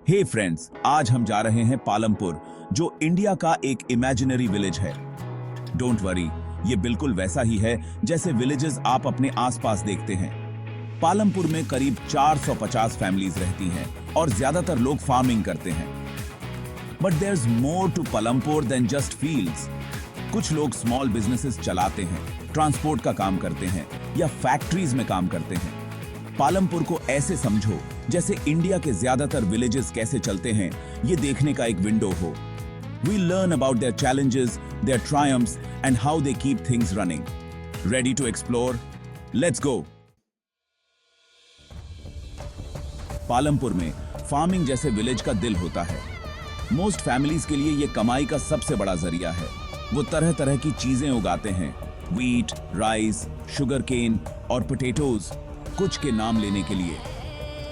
हे friends, आज हम जा रहे हैं पालमपुर, जो इंडिया का एक इमेजिनरी विलेज है। डोंट वरी, ये बिल्कुल वैसा ही है जैसे विलेजेस आप अपने आसपास देखते हैं। पालमपुर में करीब 450 फैमिलीज रहती हैं और ज्यादातर लोग फार्मिंग करते हैं। But there is more to Palampur then just fields. कुछ लोग स्मॉल बिजनेसेस चलाते हैं, ट्रांसपोर्ट का काम करते हैं या फैक्ट्रीज में काम करते हैं। पालमपुर को ऐसे समझो जैसे इंडिया के ज्यादातर विलेजेस कैसे चलते हैं, ये देखने का एक विंडो हो। We learn about their challenges, their triumphs, and how they keep things running. Ready to explore? Let's go! Palampur में फार्मिंग जैसे विलेज का दिल होता है। मोस्ट फैमिलीज के लिए ये कमाई का सबसे बड़ा जरिया है। वो तरह तरह की चीजें उगाते हैं, व्हीट, राइस, शुगर केन और पोटैटोज, कुछ के नाम लेने के लिए।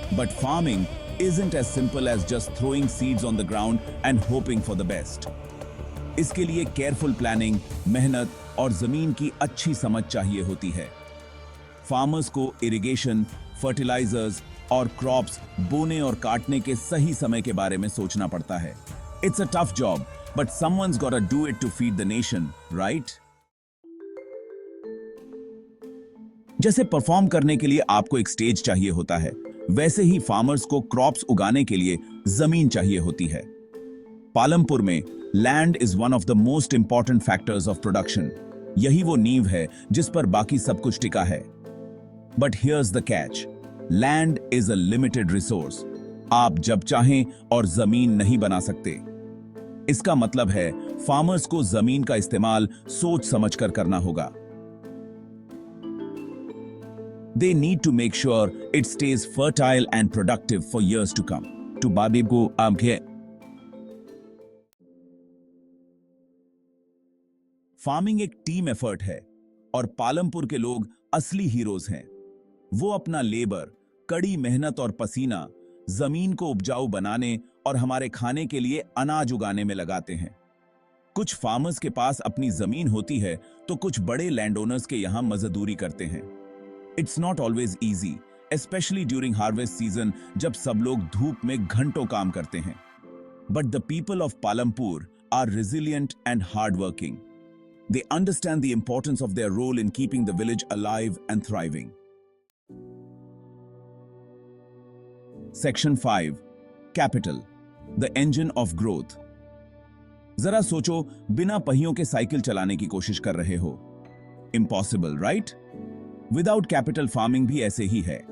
But farming isn't as simple as just throwing seeds on the ground and hoping for the best. इसके लिए केयरफुल प्लानिंग, मेहनत और जमीन की अच्छी समझ चाहिए होती है। फार्मर्स को इरिगेशन, फर्टिलाइजर्स और क्रॉप्स बोने और काटने के सही समय के बारे में सोचना पड़ता है। It's a tough job, but someone's gotta do it to feed the nation, right? जैसे परफॉर्म करने के लिए आपको एक स्टेज चाहिए होता है, वैसे ही फार्मर्स को क्रॉप्स उगाने के लिए जमीन चाहिए होती है। पालमपुर में land is one of the most important factors of production. यही वो नींव है जिस पर बाकी सब कुछ टिका है। But here's the catch, land is a limited resource. आप जब चाहें और जमीन नहीं बना सकते। इसका मतलब है फार्मर्स को जमीन का इस्तेमाल सोच समझकर करना होगा। They need to make sure it stays fertile and productive for years to come. To Babibu Amkhe. Farming एक टीम एफर्ट है और पालमपुर के लोग असली हीरोज हैं। वो अपना लेबर, कड़ी मेहनत और पसीना जमीन को उपजाऊ बनाने और हमारे खाने के लिए अनाज उगाने में लगाते हैं। कुछ फार्मर्स के पास अपनी जमीन होती है तो कुछ बड़े लैंड ओनर्स के यहां मजदूरी करते हैं। It's not always easy, especially during harvest season जब सब लोग धूप में घंटों काम करते हैं। But the people of Palampur are resilient and hardworking. They understand the importance of their role in keeping the village alive and thriving. Section 5. Capital. The engine of growth. जरा सोचो, बिना पहियों के साइकिल चलाने की कोशिश कर रहे हो। Impossible, right? Without capital farming भी ऐसे ही है।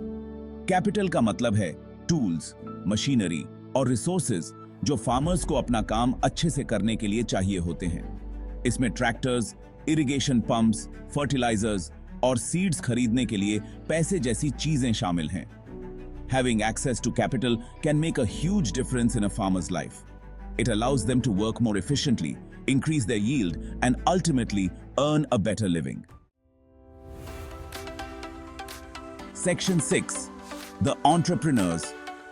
कैपिटल का मतलब है टूल्स, मशीनरी और रिसोर्सेज जो फार्मर्स को अपना काम अच्छे से करने के लिए चाहिए होते हैं। इसमें ट्रैक्टर्स, इरिगेशन पंप्स, फर्टिलाइजर्स और सीड्स खरीदने के लिए पैसे जैसी चीजें शामिल हैं। Having access to capital can make a huge difference in a farmer's life. It allows them to work more efficiently, increase their yield, and ultimately earn a better living. Section 6. The entrepreneurs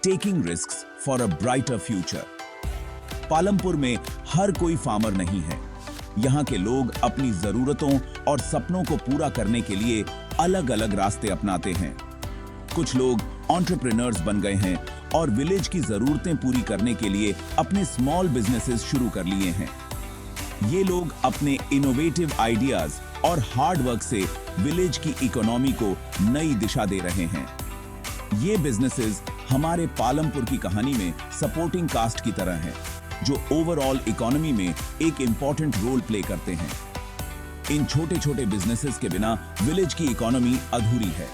taking risks for a brighter future. Palampur में हर कोई farmer नहीं है। यहाँ के लोग अपनी जरूरतों और सपनों को पूरा करने के लिए अलग-अलग रास्ते अपनाते हैं। कुछ लोग एंटरप्रेन्योर्स बन गए हैं और विलेज की जरूरतें पूरी करने के लिए अपने स्मॉल बिजनेसेस शुरू कर लिए हैं। ये लोग अपने इनोवेटिव आइडियाज और हार्ड वर्क से विलेज की इकोनॉमी को नई दिशा दे रहे हैं। ये बिजनेसेस हमारे पालमपुर की कहानी में सपोर्टिंग कास्ट की तरह हैं, जो ओवरऑल इकोनॉमी में एक इंपॉर्टेंट रोल प्ले करते हैं। इन छोटे छोटे बिजनेसेस के बिना विलेज की इकोनॉमी अधूरी है।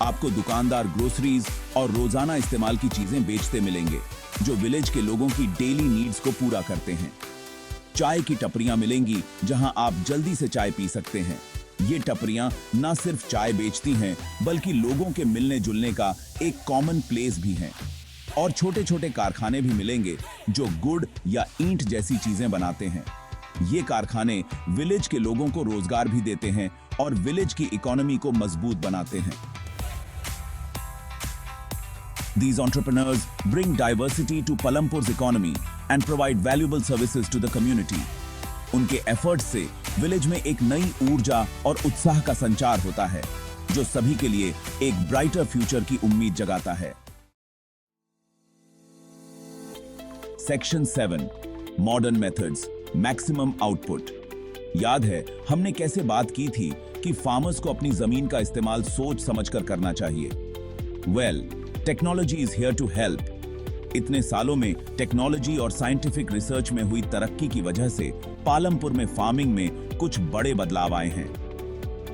आपको दुकानदार ग्रोसरीज और रोजाना इस्तेमाल की चीजें बेचते मिलेंगे, जो विलेज के लोगों की डेली नीड्स को पूरा करते हैं। चाय की टपरियां मिलेंगी जहां आप जल्दी से चाय पी सकते हैं। ये टपरियां न सिर्फ चाय बेचती हैं, बल्कि लोगों के मिलने जुलने का एक कॉमन प्लेस भी हैं। और छोटे छोटे कारखाने भी मिलेंगे जो गुड़ या ईंट जैसी चीजें बनाते हैं। ये कारखाने विलेज के लोगों को रोजगार भी देते हैं और विलेज की इकोनॉमी को मजबूत बनाते हैं। These entrepreneurs bring diversity to Palampur's economy and provide valuable services to the community. उनके एफर्ट्स से विलेज में एक नई ऊर्जा और उत्साह का संचार होता है, जो सभी के लिए एक ब्राइटर फ्यूचर की उम्मीद जगाता है। Section 7 modern methods maximum output. याद है हमने कैसे बात की थी कि फार्मर्स को अपनी जमीन का इस्तेमाल सोच समझकर करना चाहिए। Technology is here to help. इतने सालों में टेक्नोलॉजी और साइंटिफिक रिसर्च में हुई तरक्की की वजह से पालमपुर में फार्मिंग में कुछ बड़े बदलाव आए हैं।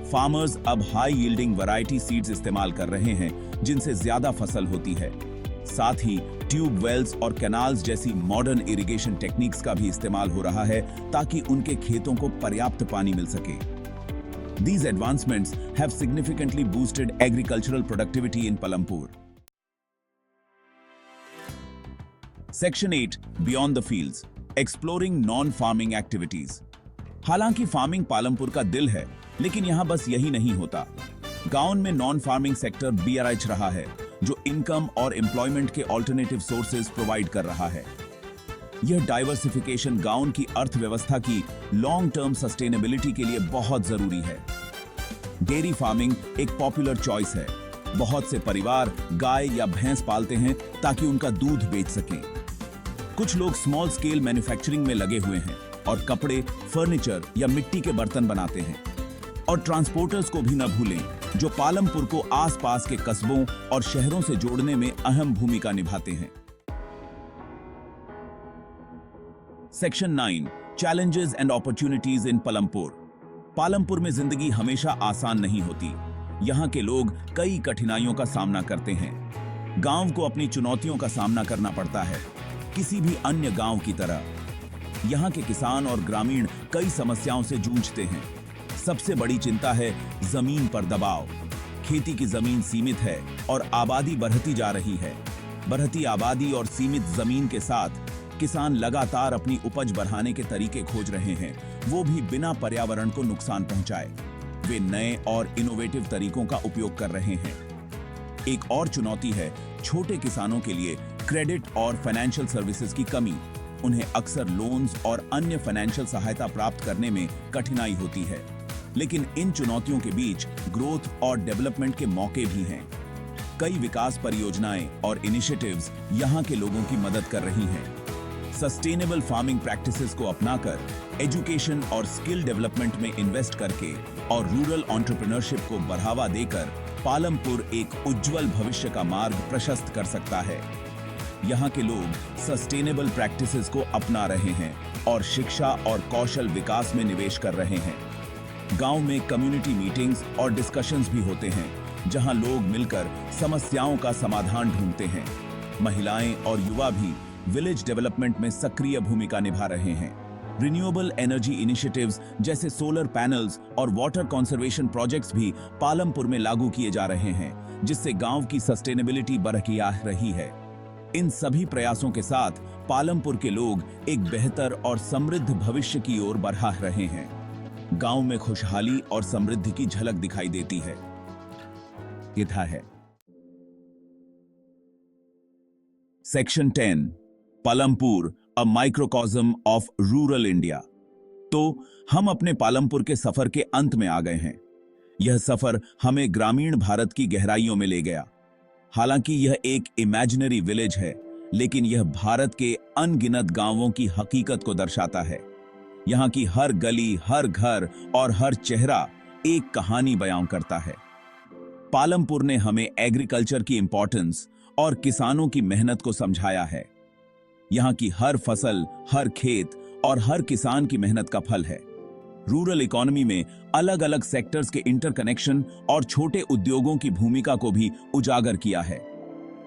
फार्मर्स अब हाई यील्डिंग वैरायटी सीड्स इस्तेमाल कर रहे हैं जिनसे ज्यादा फसल होती है। साथ ही ट्यूब वेल्स और कैनाल्स जैसी मॉडर्न इरिगेशन टेक्निक्स का भी इस्तेमाल हो रहा है ताकि उनके खेतों को पर्याप्त पानी मिल सके। These advancements have significantly boosted agricultural productivity in Palampur. Section 8 Beyond the Fields Exploring Non-Farming Activities। हालांकि फार्मिंग पालमपुर का दिल है, लेकिन यहां बस यही नहीं होता। गांव में नॉन फार्मिंग सेक्टर BRH रहा है, जो इनकम और एम्प्लॉयमेंट के ऑल्टरनेटिव सोर्सेज प्रोवाइड कर रहा है। यह डाइवर्सिफिकेशन गांव की अर्थव्यवस्था की लॉन्ग टर्म सस्टेनेबिलिटी के लिए बहुत जरूरी है। डेयरी फार्मिंग एक पॉपुलर चॉइस है। बहुत से परिवार गाय या भैंस पालते हैं ताकि उनका दूध बेच सकें। कुछ लोग स्मॉल स्केल मैन्युफैक्चरिंग में लगे हुए हैं और कपड़े, फर्नीचर या मिट्टी के बर्तन बनाते हैं। और ट्रांसपोर्टर्स को भी न भूलें, जो पालमपुर को आसपास के कस्बों और शहरों से जोड़ने में अहम भूमिका निभाते हैं। Section 9 challenges and opportunities in Palampur. Palampur में जिंदगी हमेशा आसान नहीं होती। यहाँ के लोग कई कठिनाइयों का सामना करते हैं। गांव को अपनी चुनौतियों का सामना करना पड़ता है, किसी भी अन्य गांव की तरह। यहाँ के किसान और ग्रामीण कई समस्याओं से जूझते हैं। सबसे बड़ी चिंता है जमीन पर दबाव। खेती की जमीन सीमित है और आबादी बढ़ती जा रही है। बढ़ती आबादी और सीमित जमीन के साथ किसान लगातार अपनी उपज बढ़ाने के तरीके खोज रहे हैं, वो भी बिना पर्यावरण को नुकसान पहुंचाए। वे नए और इनोवेटिव तरीकों का उपयोग कर रहे हैं। एक और चुनौती है छोटे किसानों के लिए क्रेडिट और फाइनेंशियल सर्विसेज की कमी। उन्हें अक्सर लोन्स और अन्य फाइनेंशियल सहायता प्राप्त करने में कठिनाई होती है। लेकिन इन चुनौतियों के बीच ग्रोथ और डेवलपमेंट के मौके भी हैं। कई विकास परियोजनाएं और इनिशिएटिव्स यहां के लोगों की मदद कर रही हैं। सस्टेनेबल फार्मिंग प्रैक्टिसेस को अपनाकर, एजुकेशन और स्किल डेवलपमेंट में इन्वेस्ट करके और रूरल एंटरप्रेन्योरशिप को बढ़ावा देकर पालमपुर एक उज्जवल भविष्य का मार्ग प्रशस्त कर सकता है। यहाँ के लोग सस्टेनेबल प्रैक्टिसेस को अपना रहे हैं और शिक्षा और कौशल विकास में निवेश कर रहे हैं। गांव में कम्युनिटी मीटिंग्स और डिस्कशंस भी होते हैं, जहां लोग मिलकर समस्याओं का समाधान ढूंढते हैं। महिलाएं और युवा भी विलेज डेवलपमेंट में सक्रिय भूमिका निभा रहे हैं। रिन्यूएबल एनर्जी इनिशिएटिव्स जैसे सोलर पैनल्स और वाटर कंजर्वेशन प्रोजेक्ट्स भी पालमपुर में लागू किए जा रहे हैं, जिससे गांव की सस्टेनेबिलिटी बरकरार रही है। इन सभी प्रयासों के साथ पालमपुर के लोग एक बेहतर और समृद्ध भविष्य की ओर बढ़ रहे हैं। गांव में खुशहाली और समृद्धि की झलक दिखाई देती है। यथा है section 10 Palampur a microcosm of rural India. तो हम अपने पालमपुर के सफर के अंत में आ गए हैं। यह सफर हमें ग्रामीण भारत की गहराइयों में ले गया। हालांकि यह एक इमेजिनरी विलेज है, लेकिन यह भारत के अनगिनत गांवों की हकीकत को दर्शाता है। यहाँ की हर गली, हर घर और हर चेहरा एक कहानी बयां करता है। पालमपुर ने हमें एग्रीकल्चर की इंपॉर्टेंस और किसानों की मेहनत को समझाया है। यहाँ की हर फसल, हर खेत और हर किसान की मेहनत का फल है। रूरल इकोनॉमी में अलग अलग सेक्टर्स के इंटरकनेक्शन और छोटे उद्योगों की भूमिका को भी उजागर किया है।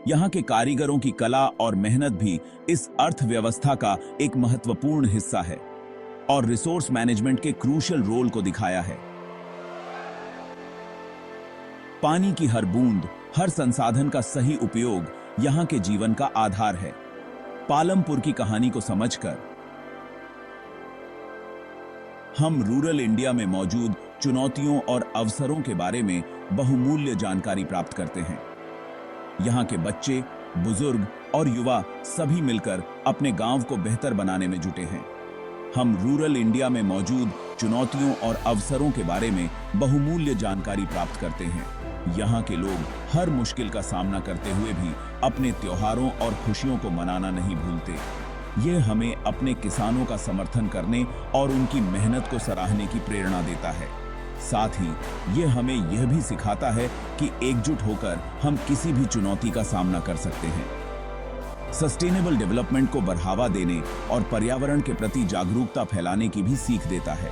यहाँ के कारीगरों की कला और मेहनत भी इस अर्थव्यवस्था का एक महत्वपूर्ण हिस्सा है और रिसोर्स मैनेजमेंट के क्रूशियल रोल को दिखाया है। पानी की हर बूंद, हर संसाधन का सही उपयोग यहाँ के जीवन का आधार है। पालमपुर की कहानी को समझकर हम रूरल इंडिया में मौजूद चुनौतियों और अवसरों के बारे में बहुमूल्य जानकारी प्राप्त करते हैं। यहाँ के बच्चे, बुजुर्ग और युवा सभी मिलकर अपने गांव को बेहतर बनाने में जुटे हैं। हम रूरल इंडिया में मौजूद चुनौतियों और अवसरों के बारे में बहुमूल्य जानकारी प्राप्त करते हैं। यहाँ के लोग हर मुश्किल का सामना करते हुए भी अपने त्योहारों और खुशियों को मनाना नहीं भूलते। ये हमें अपने किसानों का समर्थन करने और उनकी मेहनत को सराहने की प्रेरणा देता है। साथ ही ये हमें यह भी सिखाता है कि एकजुट होकर हम किसी भी चुनौती का सामना कर सकते हैं। सस्टेनेबल डेवलपमेंट को बढ़ावा देने और पर्यावरण के प्रति जागरूकता फैलाने की भी सीख देता है।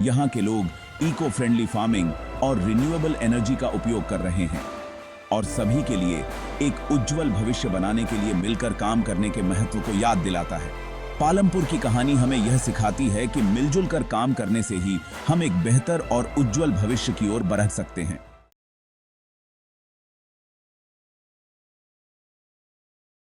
यहाँ के लोग इको फ्रेंडली फार्मिंग और रिन्यूएबल एनर्जी का उपयोग कर रहे हैं और सभी के लिए एक उज्जवल भविष्य बनाने के लिए मिलकर काम करने के महत्व को याद दिलाता है। पालमपुर की कहानी हमें यह सिखाती है कि मिलजुल कर काम करने से ही हम एक बेहतर और उज्जवल भविष्य की ओर बढ़ सकते हैं।